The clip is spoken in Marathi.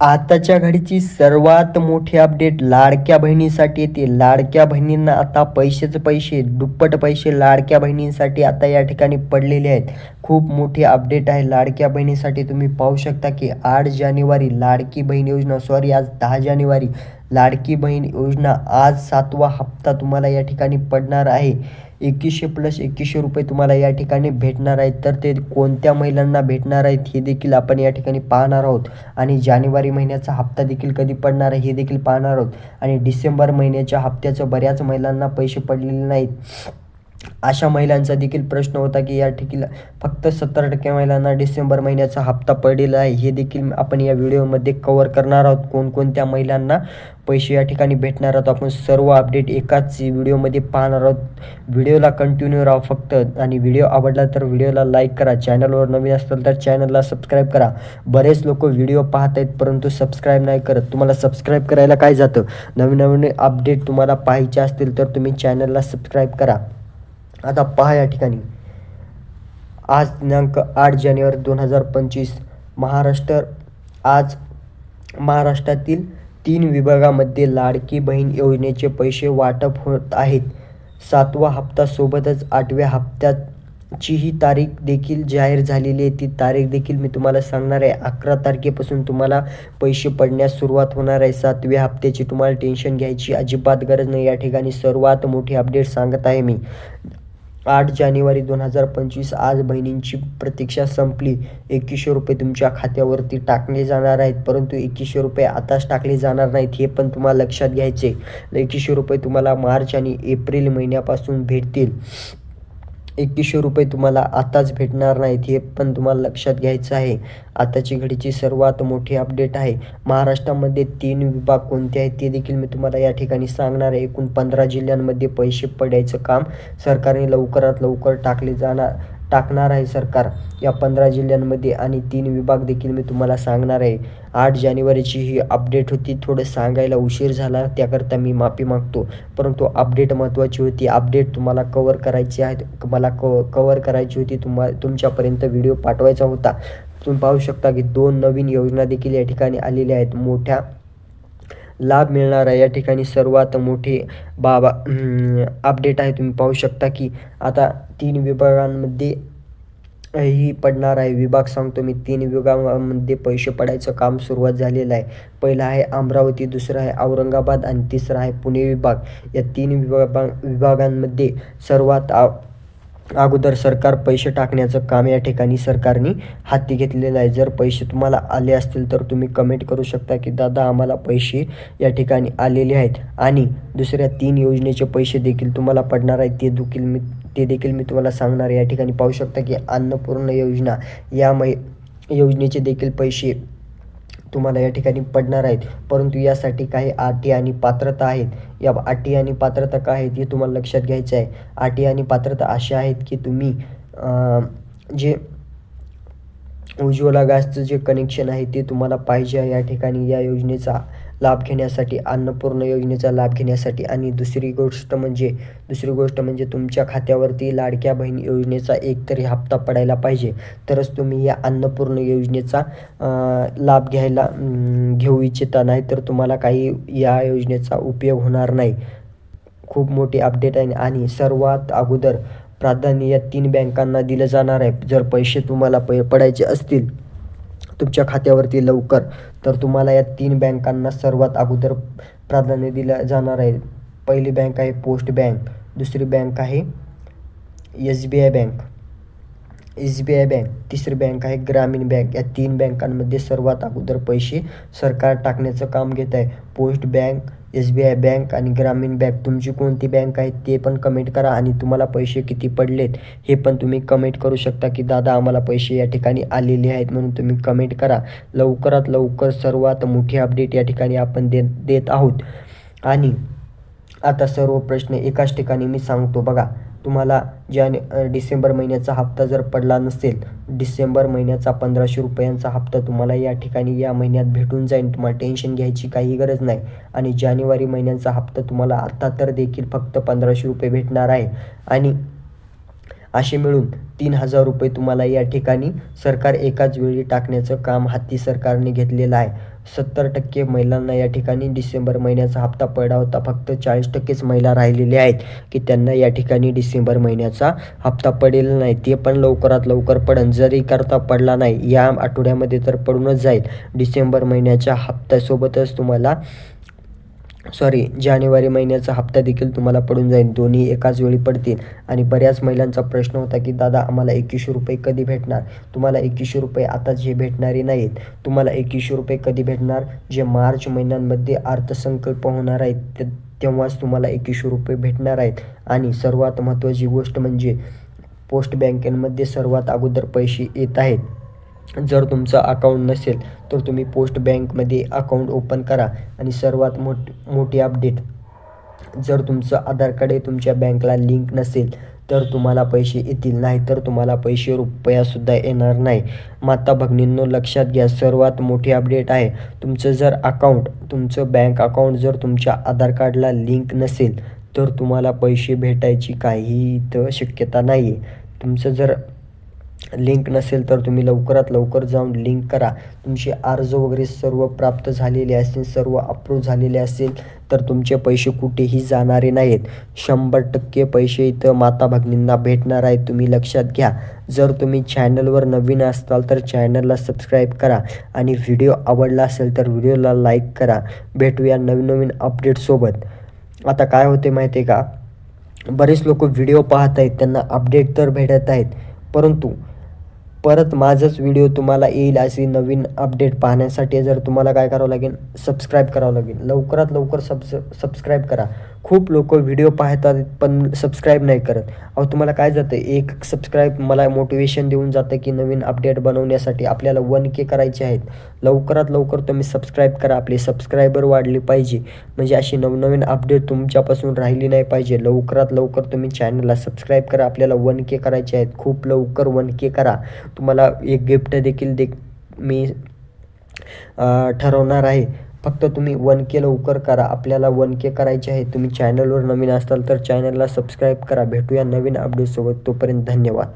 आताच्या घडीची सर्वात मोठी अपडेट लाडक्या बहिणीसाठी येते. लाडक्या बहिणींना आता पैसे दुप्पट पैसे लाडक्या बहिणींसाठी आता या ठिकाणी पडलेले आहेत. खूप मोठी अपडेट आहे लाडक्या बहिणीसाठी. तुम्ही पाहू शकता की 8 जानेवारी लाडकी बहीण योजना, आज 10 जानेवारी लाडकी बहीण योजना, आज 7वा हप्ता तुम्हाला या ठिकाणी पडणार आहे. 2100 + 2100 रुपये तुम्हाला या ठिकाणी भेटणार आहेत. तर ते कोणत्या महिलांना भेटणार आहेत हे देखील आपण या ठिकाणी पाहणार आहोत. आणि जानेवारी महिन्याचा हप्ता देखील कधी पडणार आहे हे देखील पाहणार आहोत. आणि डिसेंबर महिन्याच्या हप्त्याचं बऱ्याच महिलांना पैसे पडलेले नाहीत. अशा महिलांचा देखील प्रश्न होता की या ठिकाणी फक्त 70% महिलांना डिसेंबर महिन्याचा हप्ता पडलेला आहे. हे देखील आपण या व्हिडिओमध्ये कव्हर करणार आहोत. कोणकोणत्या महिलांना पैसे या ठिकाणी भेटणार आहोत आपण सर्व अपडेट एकाच व्हिडिओमध्ये पाहणार आहोत. व्हिडिओला कंटिन्यू राहा फक्त. आणि व्हिडिओ आवडला तर व्हिडिओला लाईक करा. चॅनलवर नवीन असाल तर चॅनलला सबस्क्राईब करा. बरेच लोक व्हिडिओ पाहत आहेत परंतु सबस्क्राईब नाही करत. तुम्हाला सबस्क्राईब करायला काय जातं? नवीन नवीन अपडेट तुम्हाला पाहायचे असतील तर तुम्ही चॅनलला सबस्क्राईब करा. आता पहा या ठिकाणी आज दिनांक 8 जानेवारी 2025 आज महाराष्ट्रातील 3 विभागामध्ये लाडकी बहीण योजनेचे पैसे वाटप होत आहेत. 7वा हप्ता सोबतच 8व्या हप्त्याचीही तारीख देखील जाहीर झालेली आहे. ती तारीख देखील मी तुम्हाला सांगणार आहे. 11 तारखेपासून तुम्हाला पैसे पडण्यास सुरुवात होणार आहे. 7व्या हप्त्याची तुम्हाला टेन्शन घ्यायची अजिबात गरज नाही. या ठिकाणी सर्वात मोठी अपडेट सांगत आहे मी. 8 जानेवारी 2025 आज बहिणींची प्रतीक्षा संपली. 2100 रुपये तुमच्या खात्यावरती टाकले जाणार आहेत. परंतु 2100 रुपये आताच टाकले जाणार नाहीत हे पण तुम्हाला लक्षात घ्यायचे. 2100 रुपये तुम्हाला मार्च आणि एप्रिल महिन्यापासून भेटतील. 2100 रुपये तुम्हाला आताच भेटणार नाहीत हे पण तुम्हाला लक्षात घ्यायचं आहे. आताची घडीची सर्वात मोठी अपडेट आहे. महाराष्ट्रामध्ये 3 विभाग कोणते आहेत ते देखील मी तुम्हाला या ठिकाणी सांगणार आहे. एकूण 15 जिल्ह्यांमध्ये पैसे पडायचं काम सरकारने लवकरात लवकर टाकणार आहे सरकार या 15 जिल्ह्यांमध्ये. आणि 3 विभाग देखील मी तुम्हाला सांगणार आहे. 8 जानेवारीची ही अपडेट होती. थोडं सांगायला उशीर झाला त्याकरता मी माफी मागतो. परंतु अपडेट महत्त्वाची होती. अपडेट तुम्हाला कव्हर करायची आहे. मला कव्हर करायची होती. तुमच्यापर्यंत व्हिडिओ पाठवायचा होता. तुम्ही पाहू शकता की 2 नवीन योजना देखील या ठिकाणी आलेल्या आहेत. मोठ्या लाभ मिळणार आहे. या ठिकाणी सर्वात मोठी अपडेट आहे. तुम्ही पाहू शकता की आता 3 विभागांमध्ये ही पडणार आहे. विभाग सांगतो मी. 3 विभागामध्ये पैसे पडायचं काम सुरुवात झालेलं आहे. पहिला आहे अमरावती, दुसरा आहे औरंगाबाद आणि तिसरा आहे पुणे विभाग. या 3 विभागांमध्ये सर्वात अगोदर सरकार पैसे टाकण्याचं काम या ठिकाणी सरकारने हाती घेतलेलं आहे. जर पैसे तुम्हाला आले असतील तर तुम्ही कमेंट करू शकता की दादा आम्हाला पैसे या ठिकाणी आलेले आहेत. आणि दुसऱ्या 3 योजनेचे पैसे देखील तुम्हाला पडणार आहेत. ते देखील मी तुम्हाला सांगणार आहे. या ठिकाणी पाहू शकता की अन्नपूर्णा योजना या योजनेचे देखील पैसे तुम्हाला या ठिकाणी पडणार आहेत. परंतु यासाठी काही अटी आणि पात्रता आहेत. या अटी आणि पात्रता काय आहेत हे तुम्हाला लक्षात घ्यायचं आहे. अटी आणि पात्रता अशा आहेत की तुम्ही जे उज्ज्वला गॅसचं जे कनेक्शन आहे ते तुम्हाला पाहिजे आहे या ठिकाणी या योजनेचा लाभ घेण्यासाठी, अन्नपूर्णा योजनेचा लाभ घेण्यासाठी. आणि दुसरी गोष्ट म्हणजे तुमच्या खात्यावरती लाडक्या बहीण योजनेचा एकतरी हप्ता पडायला पाहिजे. तरच तुम्ही या अन्नपूर्णा योजनेचा लाभ घेऊ इच्छिता. नाही तर तुम्हाला काही या योजनेचा उपयोग होणार नाही. खूप मोठी अपडेट आहे. आणि सर्वात अगोदर प्राधान्य या 3 बँकांना दिलं जाणार आहे. जर पैसे तुम्हाला पडायचे असतील तुमच्या खात्यावरती लवकर तर तुम्हाला या 3 बँकांना सर्वात अगोदर प्राधान्य दिलं जाणार आहे. पहिली बँक आहे पोस्ट बँक, दुसरी बँक आहे SBI बँक, तिसरी बँक आहे ग्रामीण बँक. या 3 बँकांमध्ये सर्वात अगोदर पैसे सरकार टाकण्याचं काम घेत आहे. पोस्ट बँक, SBI बँक आणि ग्रामीण बँक. तुमची कोणती बँक आहे ते पण कमेंट करा. आणि तुम्हाला पैसे किती पडलेत हे पण तुम्ही कमेंट करू शकता की दादा आम्हाला पैसे या ठिकाणी आलेले आहेत म्हणून तुम्ही कमेंट करा. लवकरात लवकर सर्वात मोठी अपडेट या ठिकाणी आपण देत आहोत. आणि आता सर्व प्रश्न एकाच ठिकाणी मी सांगतो बघा. तुम्हाला डिसेंबर महिन्याचा हप्ता जर पडला नसेल, डिसेंबर महिन्याचा 1500 रुपयांचा हप्ता तुम्हाला या ठिकाणी या महिन्यात भेटून जाईल. तुम्हाला टेन्शन घ्यायची काही गरज नाही. आणि जानेवारी महिन्याचा हप्ता तुम्हाला आता तर देखील फक्त 1500 रुपये भेटणार आहे. आणि असे मिळून 3000 रुपये तुम्हाला या ठिकाणी सरकार एकाच वेळी टाकण्याचं काम हाती सरकारने घेतलेलं आहे. 70% महिलांना या ठिकाणी डिसेंबर महिन्याचा हप्ता पडला होता. फक्त 40%च महिला राहिलेल्या आहेत की त्यांना या ठिकाणी डिसेंबर महिन्याचा हप्ता पडेल नाही. ते पण लवकरात लवकर पडेल. जरी करता पडला नाही या आठवड्यामध्ये तर पडूनच जाईल. डिसेंबर महिन्याच्या हप्त्यासोबतच तुम्हाला जानेवारी महिन्याचा हप्ता देखील तुम्हाला पडून जाईल. दोन्ही एकाच वेळी पडतील. आणि बऱ्याच महिलांचा प्रश्न होता की दादा आम्हाला 2100 रुपये कधी भेटणार? तुम्हाला 2100 रुपये आता जे भेटणारे नाहीत. तुम्हाला 2100 रुपये कधी भेटणार? जे मार्च महिन्यांमध्ये अर्थसंकल्प होणार आहेत तेव्हाच तुम्हाला 2100 रुपये भेटणार आहेत. आणि सर्वात महत्त्वाची गोष्ट म्हणजे पोस्ट बँकेमध्ये सर्वात अगोदर पैसे येत आहेत. जर तुमचं अकाउंट नसेल तर तुम्ही पोस्ट बँकमध्ये अकाउंट ओपन करा. आणि सर्वात मोठी अपडेट, जर तुमचं आधार कार्ड तुमच्या बँकला लिंक नसेल तर तुम्हाला पैसे येतील, नाहीतर तुम्हाला पैसे रुपयासुद्धा येणार नाही. माता भगिनींनो लक्षात घ्या, सर्वात मोठी अपडेट आहे. तुमचं बँक अकाउंट जर तुमच्या आधार कार्डला लिंक नसेल तर तुम्हाला पैसे भेटायची काही इथं शक्यता नाही आहे. तुमचं जर लिंक नसेल तर तुम्ही लवकरात लवकर जाऊन लिंक करा. तुमचे अर्ज वगैरे सर्व प्राप्त झालेले असतील, सर्व अप्रूव्ह झालेले असेल तर तुमचे पैसे कुठेही जाणारे नाहीत. 100% पैसे इथं माता भगिनींना भेटणार आहेत. तुम्ही लक्षात घ्या. जर तुम्ही चॅनलवर नवीन असताल तर चॅनलला सबस्क्राईब करा. आणि व्हिडिओ आवडला असेल तर व्हिडिओला लाईक करा. भेटूया नवीन नवीन अपडेटसोबत. आता काय होते माहिती आहे का, बरेच लोक व्हिडिओ पाहत आहेत, त्यांना अपडेट तर भेटत आहेत, परंतु परत माझंच व्हिडिओ तुम्हाला येईल अशी नवीन अपडेट पाहण्यासाठी जर तुम्हाला काय करावं लागेल, सबस्क्राईब करावं लागेल. लवकरात लवकर सबस्क्राईब करा. खूप लोक व्हिडिओ पाहतात पण सबस्क्राईब नाही करत. अहो तुम्हाला काय जातं, एक सबस्क्राईब मला मोटिवेशन देऊन जातं की नवीन अपडेट बनवण्यासाठी. आपल्याला 1K करायचे आहेत. लवकरात लवकर तुम्ही सबस्क्राईब करा. आपले सबस्क्रायबर वाढले पाहिजे, म्हणजे अशी नवनवीन अपडेट तुमच्यापासून राहिली नाही पाहिजे. लवकरात लवकर तुम्ही चॅनलला सबस्क्राईब करा. आपल्याला 1K करायचे आहेत. खूप लवकर 1K करा. तुम्हाला एक गिफ्ट देखील मी ठरवणार आहे. फक्त तुम्ही 1K लवकर करा. आपल्याला 1K करायचे आहे. तुम्ही चॅनलवर नवीन असाल तर चॅनलला सबस्क्राईब करा. भेटूया नवीन अपडेटसोबत. तोपर्यंत धन्यवाद.